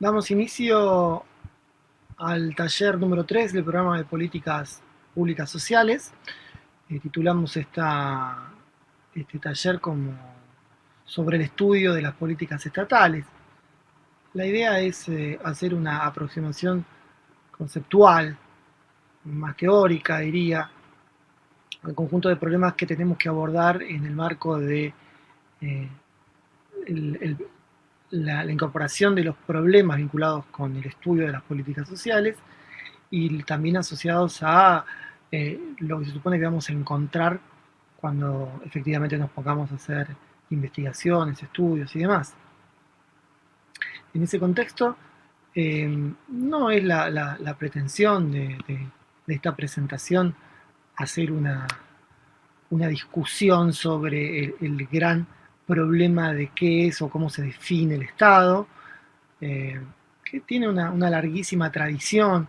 Damos inicio al taller número 3 del programa de políticas públicas sociales. Titulamos este taller como sobre el estudio de las políticas estatales. La idea es hacer una aproximación conceptual, más teórica, diría, al conjunto de problemas que tenemos que abordar en el marco de eh, el, el, la incorporación de los problemas vinculados con el estudio de las políticas sociales y también asociados a lo que se supone que vamos a encontrar cuando efectivamente nos pongamos a hacer investigaciones, estudios y demás. En ese contexto, no es la pretensión de esta presentación hacer una discusión sobre el gran problema de qué es o cómo se define el Estado, que tiene una larguísima tradición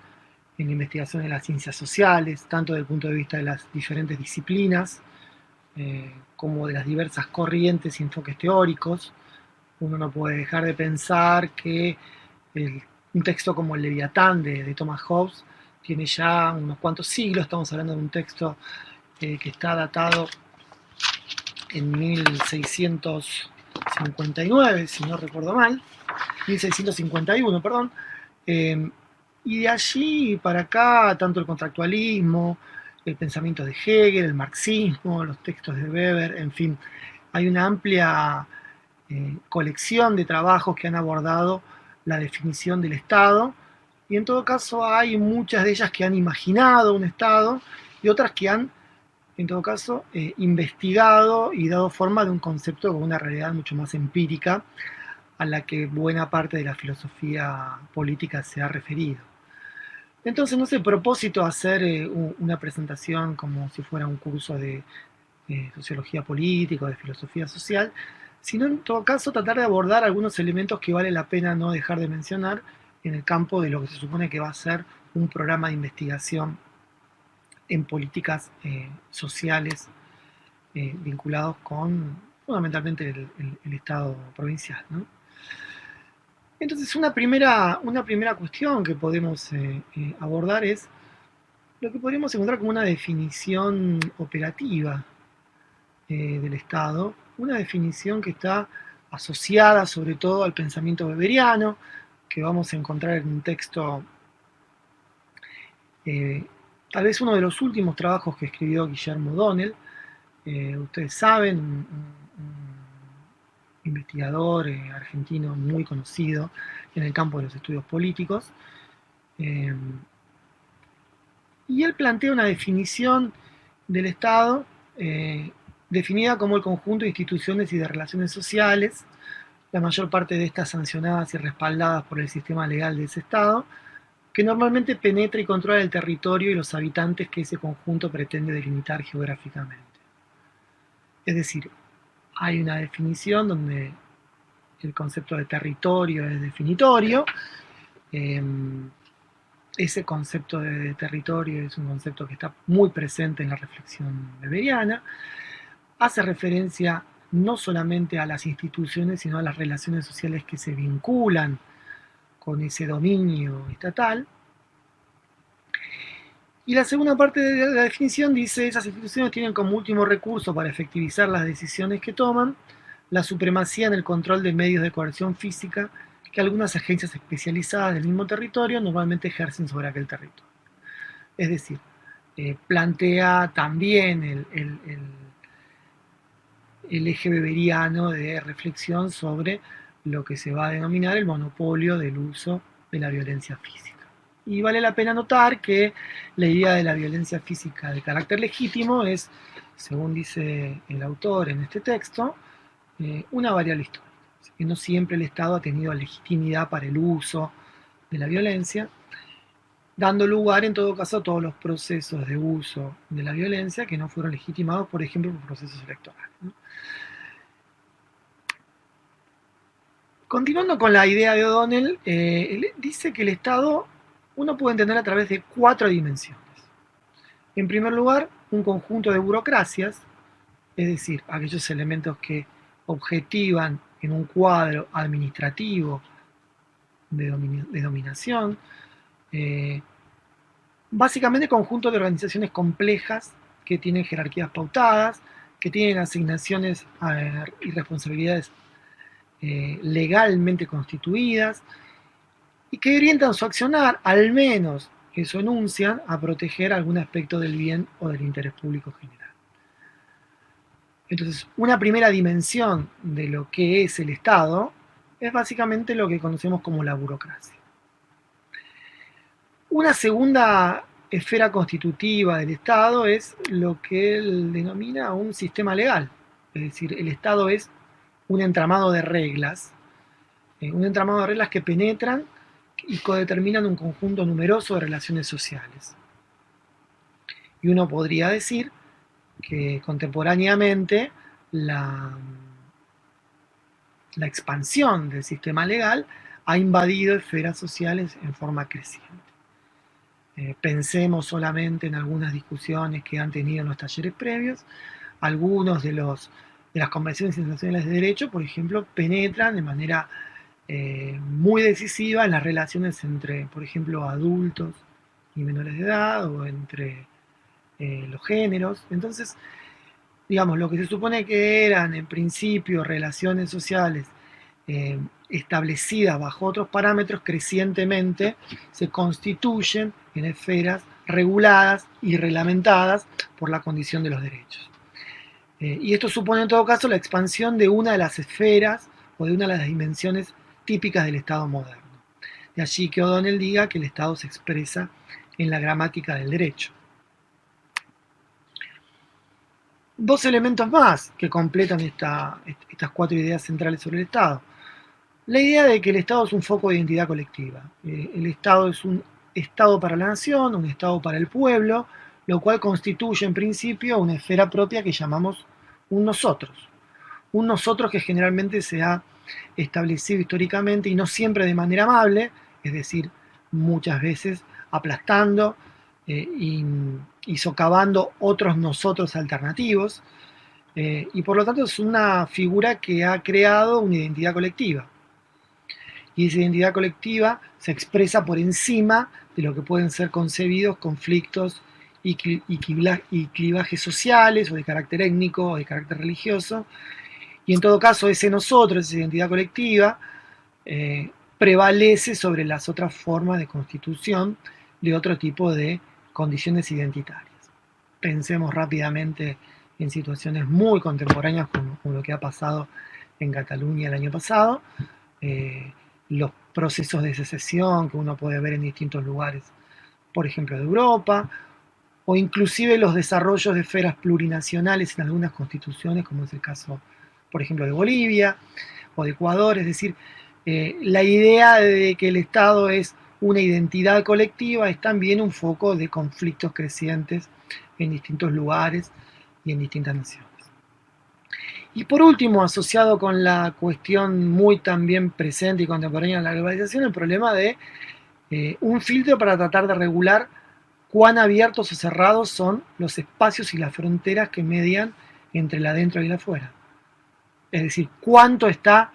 en la investigación de las ciencias sociales, tanto desde el punto de vista de las diferentes disciplinas, como de las diversas corrientes y enfoques teóricos. Uno no puede dejar de pensar que un texto como el Leviatán de Thomas Hobbes tiene ya unos cuantos siglos. Estamos hablando de un texto que está datado en 1659, si no recuerdo mal, 1651, perdón. Y de allí para acá, tanto el contractualismo, el pensamiento de Hegel, el marxismo, los textos de Weber, en fin, hay una amplia colección de trabajos que han abordado la definición del Estado, y en todo caso hay muchas de ellas que han imaginado un Estado y otras que han, en todo caso, investigado y dado forma de un concepto con una realidad mucho más empírica a la que buena parte de la filosofía política se ha referido. Entonces no es el propósito hacer una presentación como si fuera un curso de sociología política o de filosofía social, sino en todo caso tratar de abordar algunos elementos que vale la pena no dejar de mencionar en el campo de lo que se supone que va a ser un programa de investigación en políticas sociales vinculados con fundamentalmente el Estado provincial, ¿no? Entonces una primera cuestión que podemos abordar es lo que podríamos encontrar como una definición operativa del Estado, una definición que está asociada sobre todo al pensamiento weberiano, que vamos a encontrar en un texto, eh, tal vez uno de los últimos trabajos que escribió Guillermo O'Donnell. Ustedes saben, un investigador argentino muy conocido en el campo de los estudios políticos. Eh, y él plantea una definición del Estado definida como el conjunto de instituciones y de relaciones sociales, la mayor parte de estas sancionadas y respaldadas por el sistema legal de ese Estado, que normalmente penetra y controla el territorio y los habitantes que ese conjunto pretende delimitar geográficamente. Es decir, hay una definición donde el concepto de territorio es definitorio. Eh, Ese concepto de territorio es un concepto que está muy presente en la reflexión weberiana. Hace referencia no solamente a las instituciones, sino a las relaciones sociales que se vinculan con ese dominio estatal. Y la segunda parte de la definición dice: esas instituciones tienen como último recurso para efectivizar las decisiones que toman la supremacía en el control de medios de coerción física que algunas agencias especializadas del mismo territorio normalmente ejercen sobre aquel territorio. Es decir, plantea también el eje weberiano de reflexión sobre lo que se va a denominar el monopolio del uso de la violencia física. Y vale la pena notar que la idea de la violencia física de carácter legítimo es, según dice el autor en este texto, una variable histórica. Que no siempre el Estado ha tenido legitimidad para el uso de la violencia, dando lugar en todo caso a todos los procesos de uso de la violencia que no fueron legitimados, por ejemplo, por procesos electorales, ¿no? Continuando con la idea de O'Donnell, él dice que el Estado uno puede entender a través de 4 dimensiones. En primer lugar, un conjunto de burocracias, es decir, aquellos elementos que objetivan en un cuadro administrativo de dominación, básicamente conjunto de organizaciones complejas que tienen jerarquías pautadas, que tienen asignaciones y responsabilidades legalmente constituidas y que orientan su accionar, al menos eso enuncian, a proteger algún aspecto del bien o del interés público general. Entonces, una primera dimensión de lo que es el Estado es básicamente lo que conocemos como la burocracia. Una segunda esfera constitutiva del Estado es lo que él denomina un sistema legal. Es decir, el Estado es un entramado de reglas, que penetran y codeterminan un conjunto numeroso de relaciones sociales. Y uno podría decir que contemporáneamente la expansión del sistema legal ha invadido esferas sociales en forma creciente. Pensemos solamente en algunas discusiones que han tenido en los talleres previos. Algunos de las convenciones internacionales de derecho, por ejemplo, penetran de manera muy decisiva en las relaciones entre, por ejemplo, adultos y menores de edad, o entre los géneros. Entonces, digamos, lo que se supone que eran en principio relaciones sociales establecidas bajo otros parámetros, crecientemente se constituyen en esferas reguladas y reglamentadas por la condición de los derechos. Y esto supone en todo caso la expansión de una de las esferas o de una de las dimensiones típicas del Estado moderno. De allí que O'Donnell diga que el Estado se expresa en la gramática del derecho. Dos elementos más que completan estas cuatro ideas centrales sobre el Estado. La idea de que el Estado es un foco de identidad colectiva. El Estado es un Estado para la nación, un Estado para el pueblo, lo cual constituye en principio una esfera propia que llamamos un nosotros. Un nosotros que generalmente se ha establecido históricamente y no siempre de manera amable, es decir, muchas veces aplastando y socavando otros nosotros alternativos, y por lo tanto es una figura que ha creado una identidad colectiva. Y esa identidad colectiva se expresa por encima de lo que pueden ser concebidos conflictos y clivajes sociales o de carácter étnico o de carácter religioso. Y en todo caso ese nosotros, esa identidad colectiva, prevalece sobre las otras formas de constitución de otro tipo de condiciones identitarias. Pensemos rápidamente en situaciones muy contemporáneas como lo que ha pasado en Cataluña el año pasado, los procesos de secesión que uno puede ver en distintos lugares, por ejemplo de Europa, o inclusive los desarrollos de esferas plurinacionales en algunas constituciones, como es el caso, por ejemplo, de Bolivia o de Ecuador. Es decir, la idea de que el Estado es una identidad colectiva es también un foco de conflictos crecientes en distintos lugares y en distintas naciones. Y por último, asociado con la cuestión muy también presente y contemporánea de la globalización, el problema de un filtro para tratar de regular cuán abiertos o cerrados son los espacios y las fronteras que median entre el adentro y el afuera. Es decir, cuánto está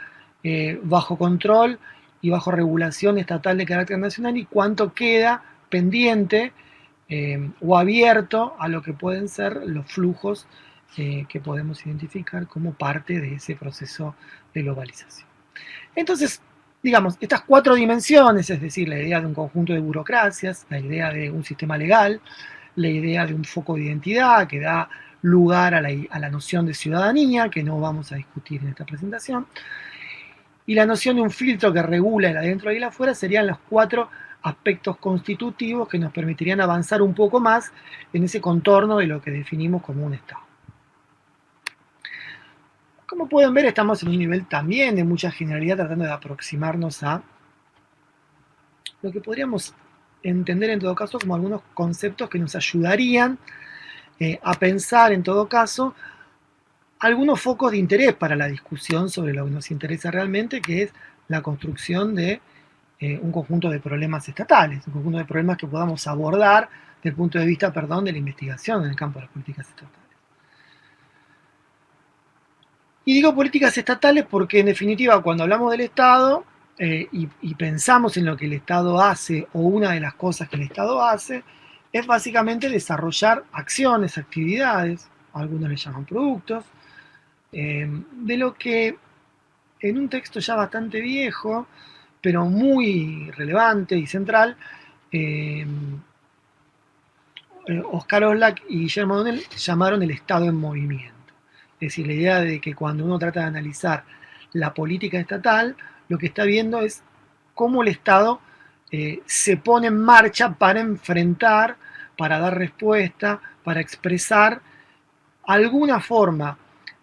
bajo control y bajo regulación estatal de carácter nacional y cuánto queda pendiente o abierto a lo que pueden ser los flujos que podemos identificar como parte de ese proceso de globalización. Entonces, digamos, estas cuatro dimensiones, es decir, la idea de un conjunto de burocracias, la idea de un sistema legal, la idea de un foco de identidad que da lugar a la noción de ciudadanía, que no vamos a discutir en esta presentación, y la noción de un filtro que regula el adentro y el afuera, serían los cuatro aspectos constitutivos que nos permitirían avanzar un poco más en ese contorno de lo que definimos como un Estado. Como pueden ver, estamos en un nivel también de mucha generalidad, tratando de aproximarnos a lo que podríamos entender en todo caso como algunos conceptos que nos ayudarían a pensar en todo caso algunos focos de interés para la discusión sobre lo que nos interesa realmente, que es la construcción de un conjunto de problemas estatales, un conjunto de problemas que podamos abordar desde el punto de vista, de la investigación en el campo de las políticas estatales. Y digo políticas estatales porque en definitiva cuando hablamos del Estado y pensamos en lo que el Estado hace, o una de las cosas que el Estado hace, es básicamente desarrollar acciones, actividades, algunos le llaman productos, de lo que en un texto ya bastante viejo, pero muy relevante y central, eh, Oscar Oslak y Guillermo Donnell llamaron el Estado en movimiento. Es decir, la idea de que cuando uno trata de analizar la política estatal, lo que está viendo es cómo el Estado se pone en marcha para enfrentar, para dar respuesta, para expresar alguna forma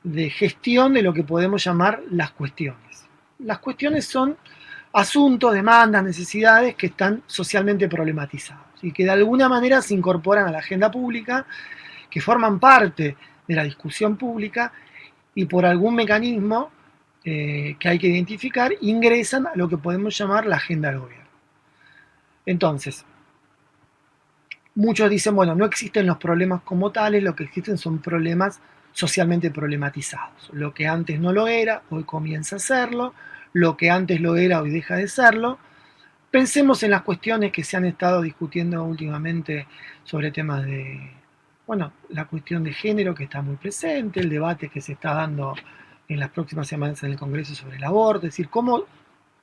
de gestión de lo que podemos llamar las cuestiones. Las cuestiones son asuntos, demandas, necesidades que están socialmente problematizados y que de alguna manera se incorporan a la agenda pública, que forman parte de la discusión pública y por algún mecanismo que hay que identificar ingresan a lo que podemos llamar la agenda del gobierno. Entonces, muchos dicen, bueno, no existen los problemas como tales, lo que existen son problemas socialmente problematizados. Lo que antes no lo era, hoy comienza a serlo, lo que antes lo era, hoy deja de serlo. Pensemos en las cuestiones que se han estado discutiendo últimamente sobre temas de, bueno, la cuestión de género que está muy presente, el debate que se está dando en las próximas semanas en el Congreso sobre el aborto, es decir, cómo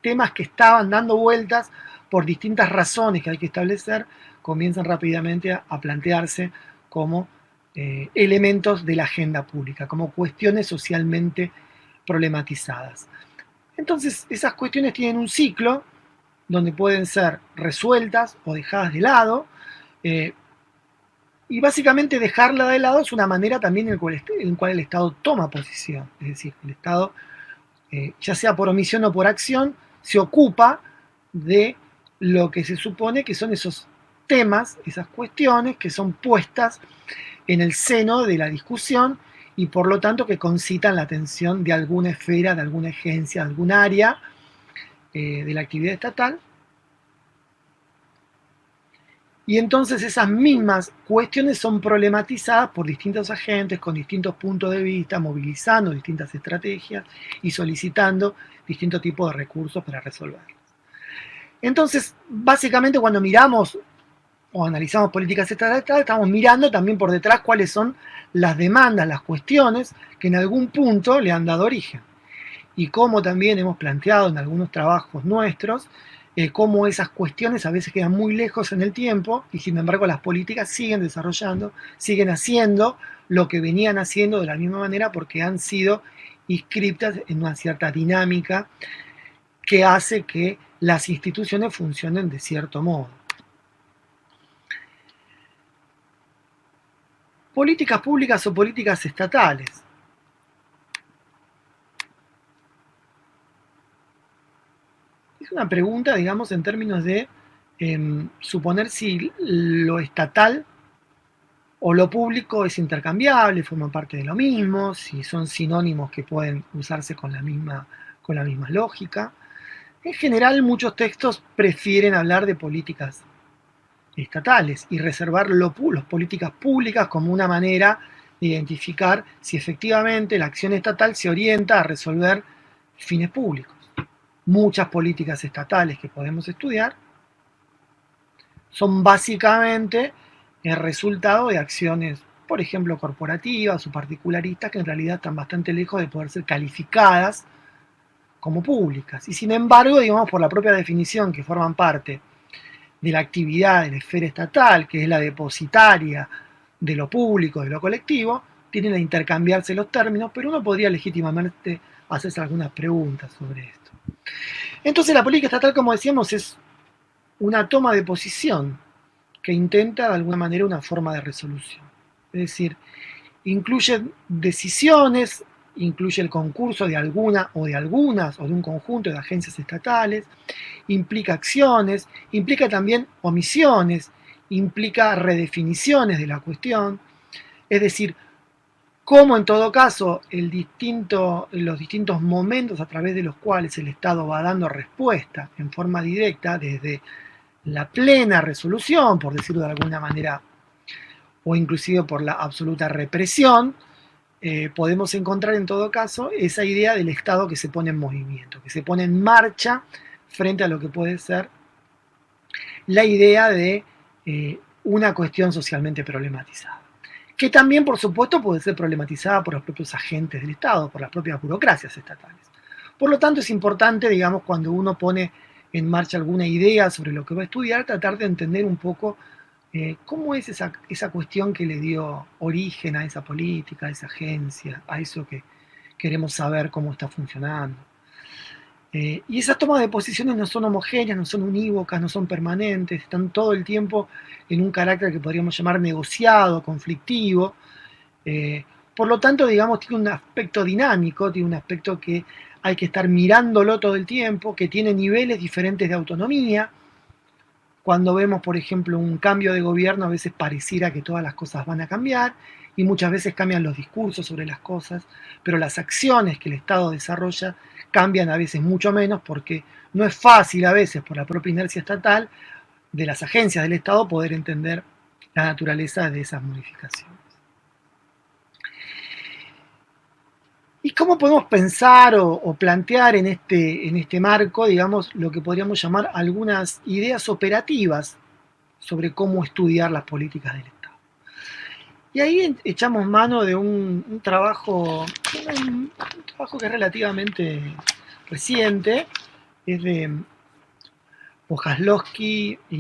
temas que estaban dando vueltas por distintas razones que hay que establecer, comienzan rápidamente a plantearse como elementos de la agenda pública, como cuestiones socialmente problematizadas. Entonces, esas cuestiones tienen un ciclo donde pueden ser resueltas o dejadas de lado, eh, y básicamente dejarla de lado es una manera también en la cual el Estado toma posición, es decir, el Estado, ya sea por omisión o por acción, se ocupa de lo que se supone que son esos temas, esas cuestiones que son puestas en el seno de la discusión y por lo tanto que concitan la atención de alguna esfera, de alguna agencia, de algún área de la actividad estatal. Y entonces esas mismas cuestiones son problematizadas por distintos agentes con distintos puntos de vista, movilizando distintas estrategias y solicitando distintos tipos de recursos para resolverlas. Entonces, básicamente cuando miramos o analizamos políticas estatales, estamos mirando también por detrás cuáles son las demandas, las cuestiones que en algún punto le han dado origen. Y cómo también hemos planteado en algunos trabajos nuestros, cómo esas cuestiones a veces quedan muy lejos en el tiempo y sin embargo las políticas siguen desarrollando, siguen haciendo lo que venían haciendo de la misma manera porque han sido inscritas en una cierta dinámica que hace que las instituciones funcionen de cierto modo. Políticas públicas o políticas estatales. Es una pregunta, digamos, en términos de suponer si lo estatal o lo público es intercambiable, forma parte de lo mismo, si son sinónimos que pueden usarse con la misma lógica. En general, muchos textos prefieren hablar de políticas estatales y reservar las políticas públicas como una manera de identificar si efectivamente la acción estatal se orienta a resolver fines públicos. Muchas políticas estatales que podemos estudiar son básicamente el resultado de acciones, por ejemplo, corporativas o particularistas, que en realidad están bastante lejos de poder ser calificadas como públicas. Y sin embargo, digamos, por la propia definición que forman parte de la actividad de la esfera estatal, que es la depositaria de lo público, de lo colectivo, tienen a intercambiarse los términos, pero uno podría legítimamente hacerse algunas preguntas sobre esto. Entonces la política estatal, como decíamos, es una toma de posición que intenta de alguna manera una forma de resolución. Es decir, incluye decisiones, incluye el concurso de alguna o de algunas o de un conjunto de agencias estatales, implica acciones, implica también omisiones, implica redefiniciones de la cuestión, es decir, cómo en todo caso los distintos momentos a través de los cuales el Estado va dando respuesta en forma directa desde la plena resolución, por decirlo de alguna manera, o inclusive por la absoluta represión, podemos encontrar en todo caso esa idea del Estado que se pone en movimiento, que se pone en marcha frente a lo que puede ser la idea de una cuestión socialmente problematizada, que también, por supuesto, puede ser problematizada por los propios agentes del Estado, por las propias burocracias estatales. Por lo tanto, es importante, digamos, cuando uno pone en marcha alguna idea sobre lo que va a estudiar, tratar de entender un poco cómo es esa cuestión que le dio origen a esa política, a esa agencia, a eso que queremos saber cómo está funcionando. Y esas tomas de posiciones no son homogéneas, no son unívocas, no son permanentes, están todo el tiempo en un carácter que podríamos llamar negociado, conflictivo. Por lo tanto, digamos, tiene un aspecto dinámico, tiene un aspecto que hay que estar mirándolo todo el tiempo, que tiene niveles diferentes de autonomía. Cuando vemos, por ejemplo, un cambio de gobierno, a veces pareciera que todas las cosas van a cambiar y muchas veces cambian los discursos sobre las cosas, pero las acciones que el Estado desarrolla cambian a veces mucho menos porque no es fácil a veces por la propia inercia estatal de las agencias del Estado poder entender la naturaleza de esas modificaciones. ¿Y cómo podemos pensar o plantear en este marco, digamos, lo que podríamos llamar algunas ideas operativas sobre cómo estudiar las políticas del Estado? Y ahí echamos mano de un trabajo que es relativamente reciente, es de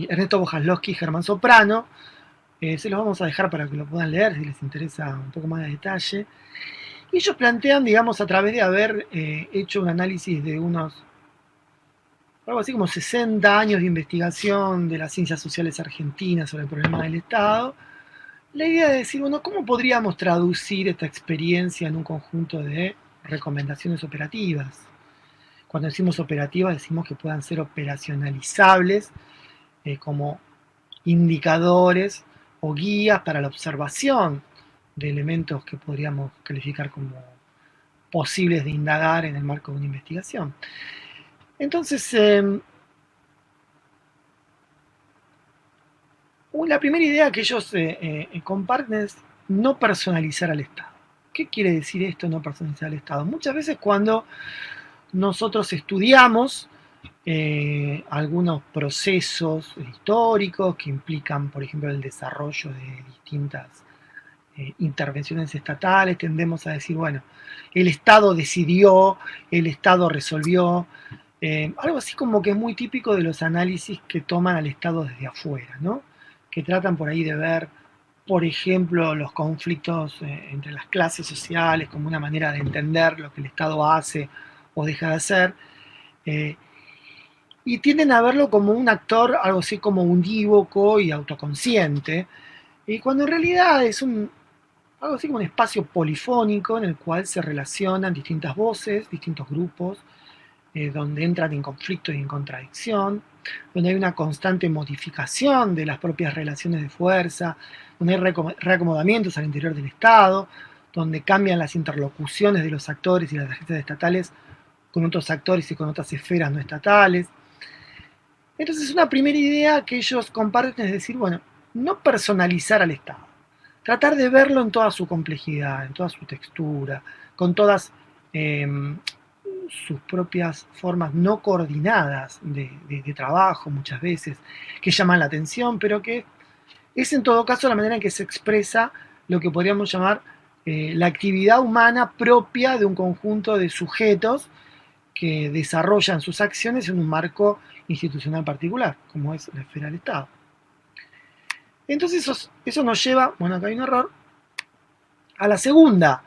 Ernesto Bojaslowski y Germán Soprano. Se los vamos a dejar para que lo puedan leer si les interesa un poco más de detalle. Y ellos plantean, digamos, a través de haber hecho un análisis de algo así como 60 años de investigación de las ciencias sociales argentinas sobre el problema del Estado, la idea de decir, bueno, ¿cómo podríamos traducir esta experiencia en un conjunto de recomendaciones operativas? Cuando decimos operativas, decimos que puedan ser operacionalizables como indicadores o guías para la observación de elementos que podríamos calificar como posibles de indagar en el marco de una investigación. Entonces, la primera idea que ellos comparten es no personalizar al Estado. ¿Qué quiere decir esto, no personalizar al Estado? Muchas veces cuando nosotros estudiamos algunos procesos históricos que implican, por ejemplo, el desarrollo de distintas intervenciones estatales, tendemos a decir, bueno, el Estado decidió, el Estado resolvió, algo así como que es muy típico de los análisis que toman al Estado desde afuera, ¿no? Que tratan por ahí de ver, por ejemplo, los conflictos entre las clases sociales como una manera de entender lo que el Estado hace o deja de hacer, y tienden a verlo como un actor, algo así como unívoco y autoconsciente, y cuando en realidad es algo así como un espacio polifónico en el cual se relacionan distintas voces, distintos grupos, donde entran en conflicto y en contradicción, donde hay una constante modificación de las propias relaciones de fuerza, donde hay reacomodamientos al interior del Estado, donde cambian las interlocuciones de los actores y las agencias estatales con otros actores y con otras esferas no estatales. Entonces, una primera idea que ellos comparten es decir, bueno, no personalizar al Estado, tratar de verlo en toda su complejidad, en toda su textura, con todas sus propias formas no coordinadas de trabajo muchas veces, que llaman la atención, pero que es en todo caso la manera en que se expresa lo que podríamos llamar la actividad humana propia de un conjunto de sujetos que desarrollan sus acciones en un marco institucional particular, como es la esfera del Estado. Entonces eso nos lleva, bueno, acá hay un error, a la segunda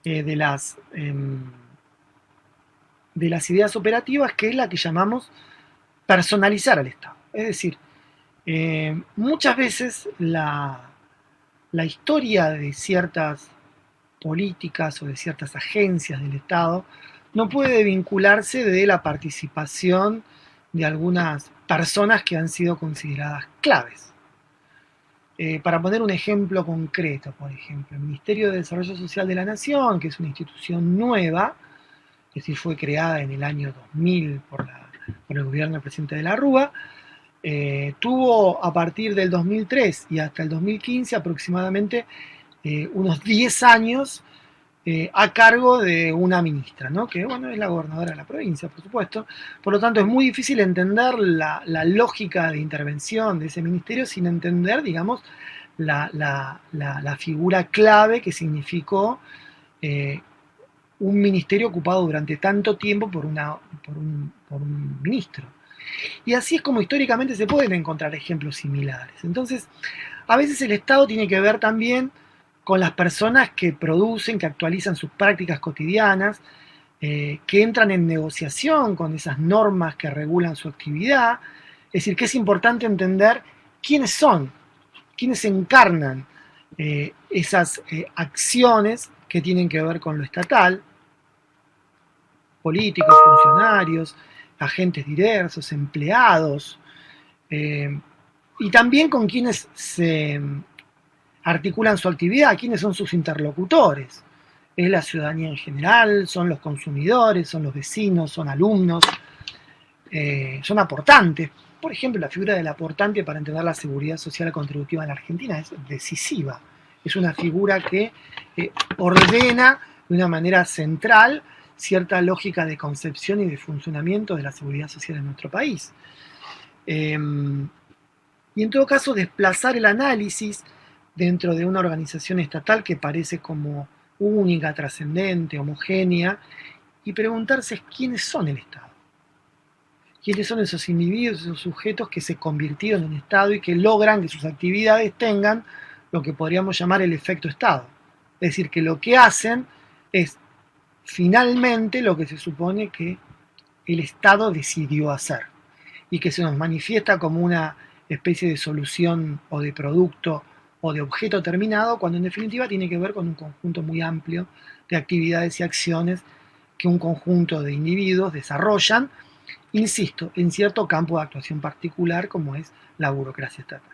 de las ideas operativas, que es la que llamamos personalizar al Estado. Es decir, muchas veces la historia de ciertas políticas o de ciertas agencias del Estado no puede vincularse de la participación de algunas personas que han sido consideradas claves. Para poner un ejemplo concreto, por ejemplo, el Ministerio de Desarrollo Social de la Nación, que es una institución nueva, que sí fue creada en el año 2000 por el gobierno del presidente de la Rúa, tuvo a partir del 2003 y hasta el 2015 aproximadamente unos 10 años a cargo de una ministra, ¿no? Que bueno, es la gobernadora de la provincia, por supuesto. Por lo tanto, es muy difícil entender la lógica de intervención de ese ministerio sin entender, digamos, la figura clave que significó un ministerio ocupado durante tanto tiempo por un ministro. Y así es como históricamente se pueden encontrar ejemplos similares. Entonces, a veces el Estado tiene que ver también con las personas que producen, que actualizan sus prácticas cotidianas, que entran en negociación con esas normas que regulan su actividad. Es decir, que es importante entender quiénes son, quiénes encarnan esas acciones que tienen que ver con lo estatal, políticos, funcionarios, agentes diversos, empleados, y también con quienes se articulan su actividad, quiénes son sus interlocutores. Es la ciudadanía en general, son los consumidores, son los vecinos, son alumnos, son aportantes. Por ejemplo, la figura del aportante para entender la seguridad social contributiva en la Argentina es decisiva. Es una figura que ordena de una manera central cierta lógica de concepción y de funcionamiento de la seguridad social en nuestro país. Y en todo caso, desplazar el análisis dentro de una organización estatal que parece como única, trascendente, homogénea, y preguntarse quiénes son el Estado. ¿Quiénes son esos individuos, esos sujetos que se convirtieron en Estado y que logran que sus actividades tengan lo que podríamos llamar el efecto Estado? Es decir, que lo que hacen es finalmente lo que se supone que el Estado decidió hacer y que se nos manifiesta como una especie de solución o de producto o de objeto terminado, cuando en definitiva tiene que ver con un conjunto muy amplio de actividades y acciones que un conjunto de individuos desarrollan, insisto, en cierto campo de actuación particular como es la burocracia estatal.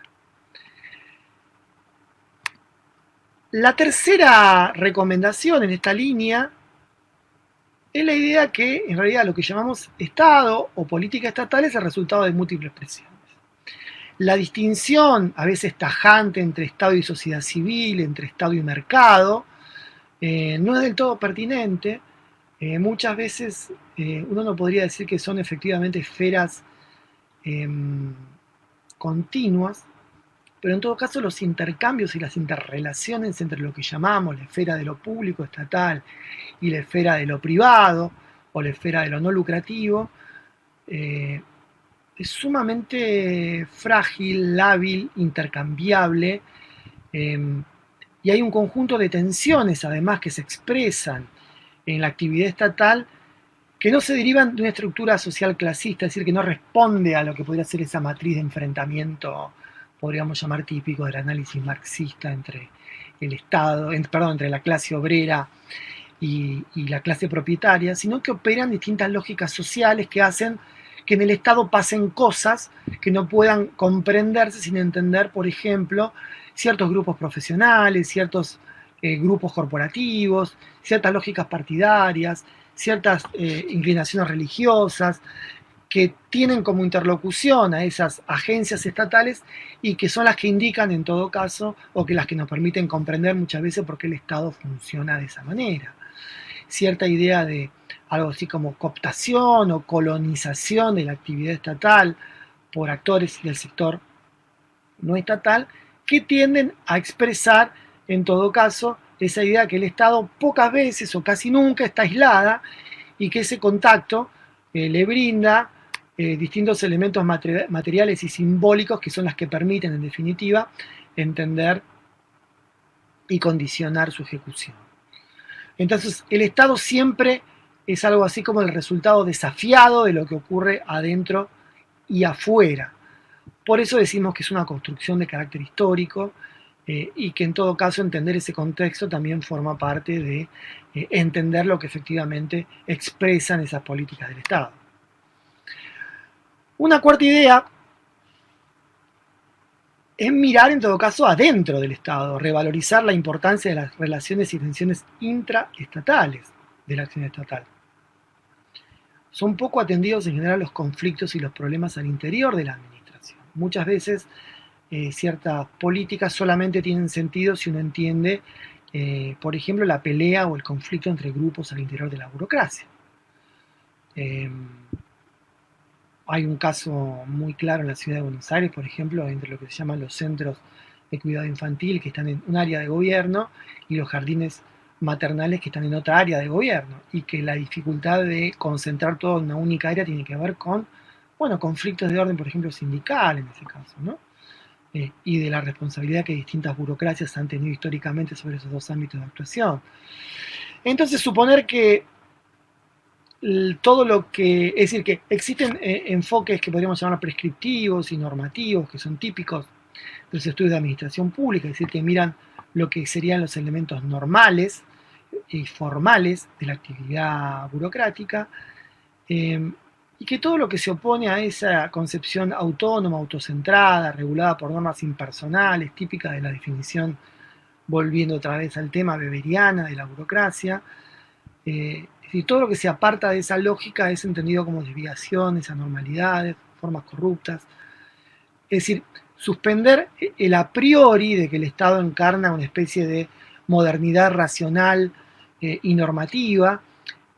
La tercera recomendación en esta línea es la idea que en realidad lo que llamamos Estado o política estatal es el resultado de múltiples presiones. La distinción, a veces tajante, entre Estado y sociedad civil, entre Estado y mercado, no es del todo pertinente. Muchas veces uno no podría decir que son efectivamente esferas continuas, pero en todo caso los intercambios y las interrelaciones entre lo que llamamos la esfera de lo público estatal y la esfera de lo privado o la esfera de lo no lucrativo es sumamente frágil, lábil, intercambiable, y hay un conjunto de tensiones además que se expresan en la actividad estatal que no se derivan de una estructura social clasista, es decir, que no responde a lo que podría ser esa matriz de enfrentamiento, podríamos llamar típico del análisis marxista entre el Estado, entre la clase obrera y la clase propietaria, sino que operan distintas lógicas sociales que hacen que en el Estado pasen cosas que no puedan comprenderse sin entender, por ejemplo, ciertos grupos profesionales, ciertos grupos corporativos, ciertas lógicas partidarias, ciertas inclinaciones religiosas, que tienen como interlocución a esas agencias estatales y que son las que indican en todo caso o que las que nos permiten comprender muchas veces por qué el Estado funciona de esa manera. Cierta idea de algo así como cooptación o colonización de la actividad estatal por actores del sector no estatal que tienden a expresar en todo caso esa idea que el Estado pocas veces o casi nunca está aislada y que ese contacto le brinda distintos elementos materiales y simbólicos que son las que permiten en definitiva entender y condicionar su ejecución. Entonces el Estado siempre es algo así como el resultado desafiado de lo que ocurre adentro y afuera. Por eso decimos que es una construcción de carácter histórico y que en todo caso entender ese contexto también forma parte de entender lo que efectivamente expresan esas políticas del Estado. Una cuarta idea es mirar en todo caso adentro del Estado, revalorizar la importancia de las relaciones y tensiones intraestatales de la acción estatal. Son poco atendidos en general los conflictos y los problemas al interior de la administración. Muchas veces ciertas políticas solamente tienen sentido si uno entiende por ejemplo, la pelea o el conflicto entre grupos al interior de la burocracia. Hay un caso muy claro en la ciudad de Buenos Aires, por ejemplo, entre lo que se llaman los centros de cuidado infantil, que están en un área de gobierno, y los jardines maternales, que están en otra área de gobierno, y que la dificultad de concentrar todo en una única área tiene que ver con, bueno, conflictos de orden, por ejemplo, sindical en ese caso, ¿no? Y de la responsabilidad que distintas burocracias han tenido históricamente sobre esos dos ámbitos de actuación. Entonces, suponer que todo lo que, es decir, que existen enfoques que podríamos llamar prescriptivos y normativos, que son típicos de los estudios de administración pública, es decir, que miran lo que serían los elementos normales y formales de la actividad burocrática, y que todo lo que se opone a esa concepción autónoma, autocentrada, regulada por normas impersonales, típicas de la definición, volviendo otra vez al tema weberiana de la burocracia, es decir, todo lo que se aparta de esa lógica es entendido como desviaciones, anormalidades, formas corruptas. Es decir, suspender el a priori de que el Estado encarna una especie de modernidad racional y normativa,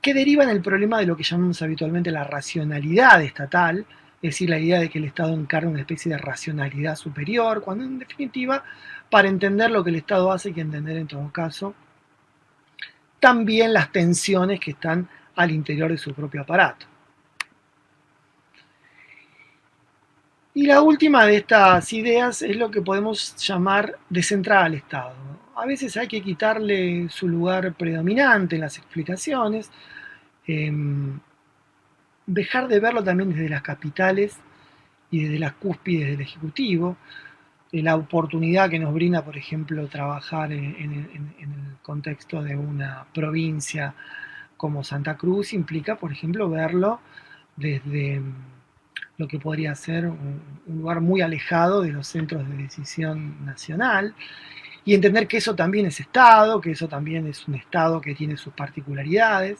que deriva en el problema de lo que llamamos habitualmente la racionalidad estatal, es decir, la idea de que el Estado encarna una especie de racionalidad superior, cuando en definitiva, para entender lo que el Estado hace, hay que entender en todo caso también las tensiones que están al interior de su propio aparato. Y la última de estas ideas es lo que podemos llamar de centrar al Estado. A veces hay que quitarle su lugar predominante en las explicaciones, dejar de verlo también desde las capitales y desde las cúspides del Ejecutivo, la oportunidad que nos brinda, por ejemplo, trabajar en el contexto de una provincia como Santa Cruz implica, por ejemplo, verlo desde lo que podría ser un lugar muy alejado de los centros de decisión nacional, y entender que eso también es Estado, que eso también es un Estado que tiene sus particularidades,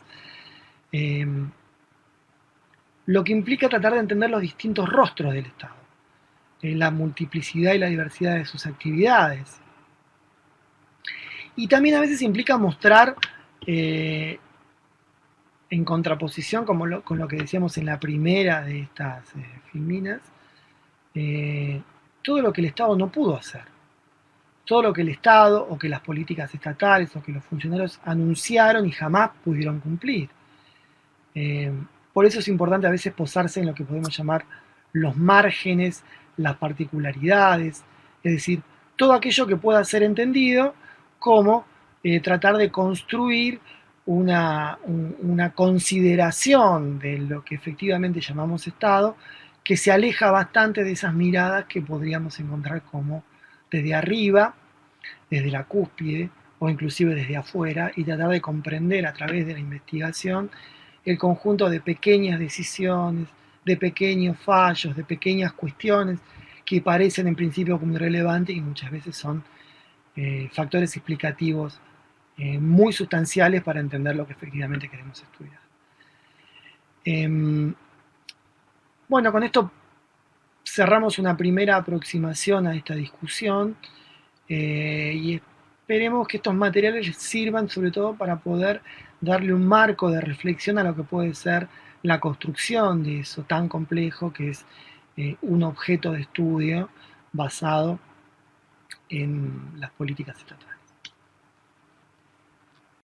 lo que implica tratar de entender los distintos rostros del Estado, la multiplicidad y la diversidad de sus actividades. Y también a veces implica mostrar, en contraposición con lo que decíamos en la primera de estas filminas, todo lo que el Estado no pudo hacer, todo lo que el Estado o que las políticas estatales o que los funcionarios anunciaron y jamás pudieron cumplir. Por eso es importante a veces posarse en lo que podemos llamar los márgenes, las particularidades, es decir, todo aquello que pueda ser entendido como tratar de construir una consideración de lo que efectivamente llamamos Estado, que se aleja bastante de esas miradas que podríamos encontrar como desde arriba, desde la cúspide o inclusive desde afuera, y tratar de comprender a través de la investigación el conjunto de pequeñas decisiones, de pequeños fallos, de pequeñas cuestiones que parecen en principio como irrelevantes y muchas veces son factores explicativos muy sustanciales para entender lo que efectivamente queremos estudiar. Bueno, con esto cerramos una primera aproximación a esta discusión y esperemos que estos materiales sirvan sobre todo para poder darle un marco de reflexión a lo que puede ser la construcción de eso tan complejo que es un objeto de estudio basado en las políticas estatales.